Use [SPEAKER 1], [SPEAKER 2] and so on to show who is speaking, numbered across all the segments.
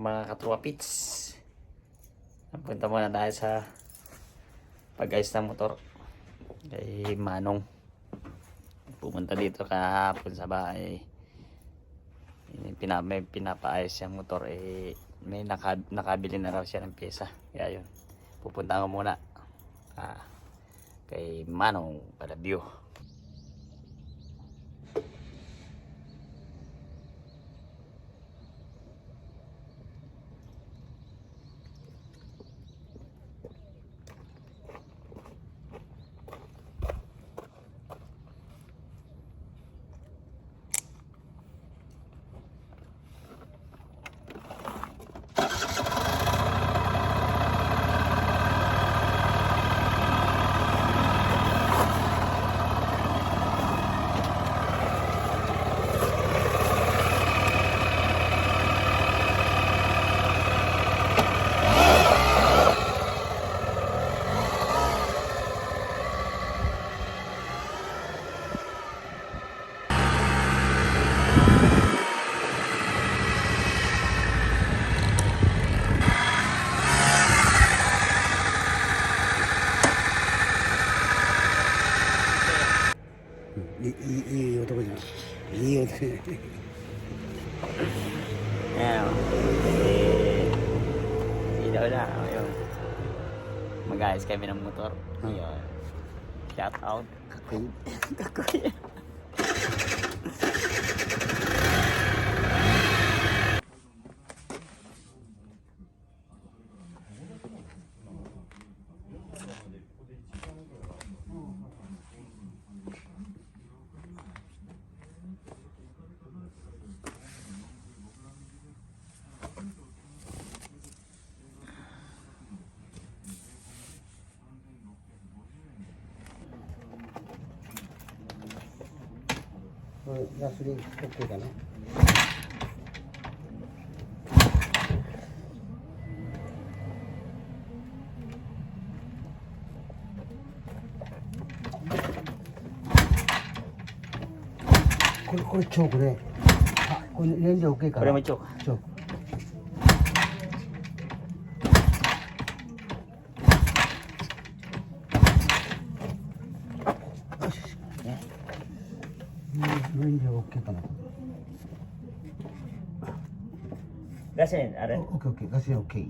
[SPEAKER 1] mga katruapits. Napunta muna tayo sa pag-ayos ng motor kay Manong. Pumunta dito kahapon sa bahay. May pinapaayos yung motor, may nakabili na raw siya ng pyesa. Kaya yun, pupunta ko muna kay Manong para view.
[SPEAKER 2] いい男じゃん。いい男。
[SPEAKER 1] Ayan o. Ilaw na. Ayun. Mag-ayos kami ng motor. Ayun. Shout out.
[SPEAKER 2] Kakoy.
[SPEAKER 1] Kakoy.
[SPEAKER 2] ガソリン OK かな。これチョークね。あ、これ燃料 OK かな。
[SPEAKER 1] これもチョーク。
[SPEAKER 2] チョーク。燃料 OK かな。
[SPEAKER 1] Gasolin, are?
[SPEAKER 2] OK、OK、ガソリン OK。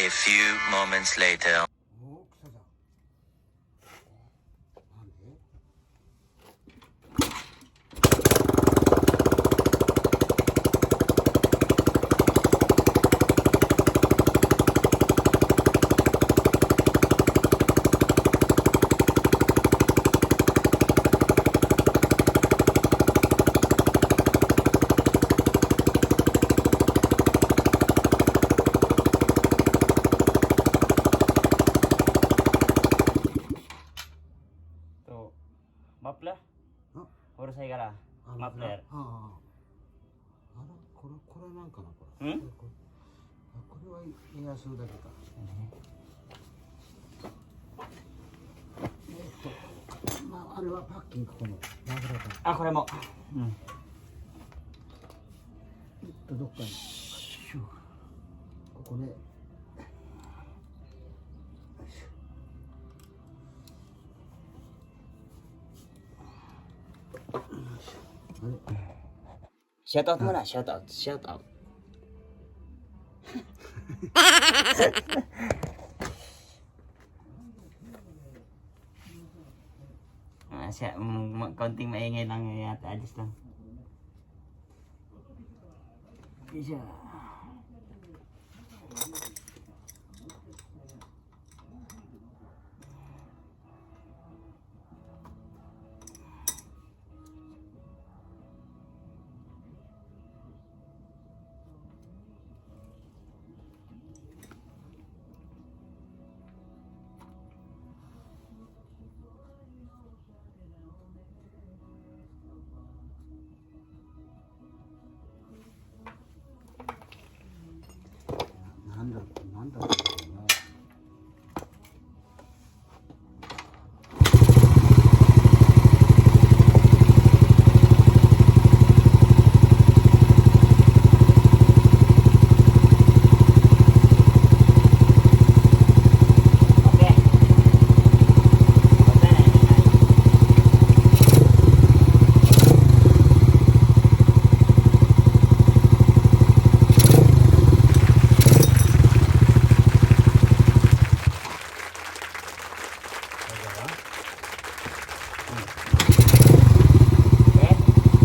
[SPEAKER 3] A few moments later.
[SPEAKER 2] お草だ。なんで？
[SPEAKER 1] と、マフラー
[SPEAKER 2] あ、
[SPEAKER 1] オルサイガラマフラー。
[SPEAKER 2] ああ。あら、これなんかなこれ。
[SPEAKER 1] ん
[SPEAKER 2] これはエアスだけか。まああれはパッキンここのマフラーか。
[SPEAKER 1] あ、これも。うん。
[SPEAKER 2] どっかに。ここね。
[SPEAKER 1] シャウトアウトもな、シャウトアウト、シャウトアウト。Siya, konting maingay lang yata, adjust lang. Siya.
[SPEAKER 2] なんだろうね。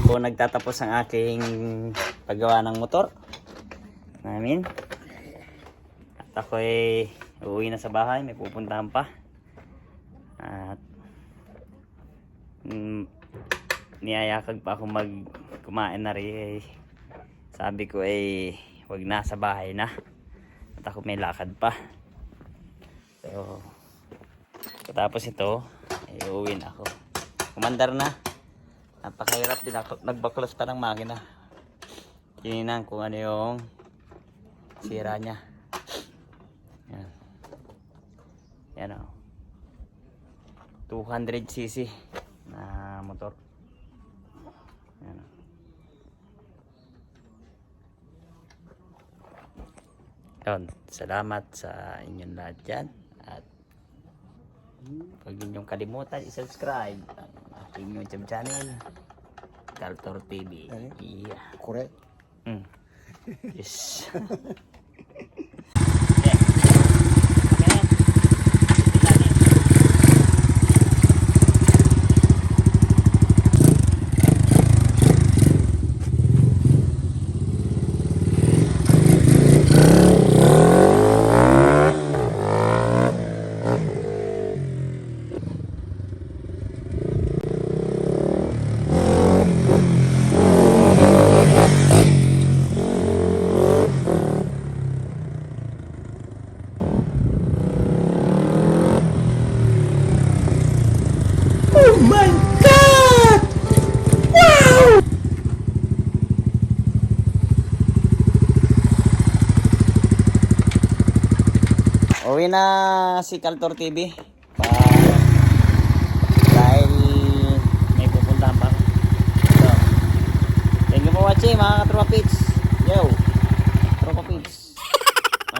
[SPEAKER 1] Po nagtatapos ang aking paggawa ng motor namin. At ako ay uuwi na sa bahay, may pupuntahan pa. At niyayakag pa ako kumain na rin. Sabi ko ay wag na, sa bahay na. At ako may lakad pa. So tapos ito ay uuwi na ako. Kumandar na. Napakahirap din ako. Nagbaklas pa ng makina. Tininan kung ano yung sira niya. Yan. Yan o. 200cc na motor. Yan o. Yun. Salamat sa inyong lahat dyan. At huwag ninyong kalimutan i-subscribe ang aking YouTube channel, Kaltor TV. Yeah.
[SPEAKER 2] これ。
[SPEAKER 1] Yes. Uwi na si Kaltor TV dahil may pupuntahan pa ako. So, thank you for watching mga katropa pigs. Yo, tropa pigs.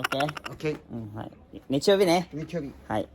[SPEAKER 1] Okay.
[SPEAKER 2] Okay.
[SPEAKER 1] はい。日曜日ね。
[SPEAKER 2] 日曜日。
[SPEAKER 1] はい。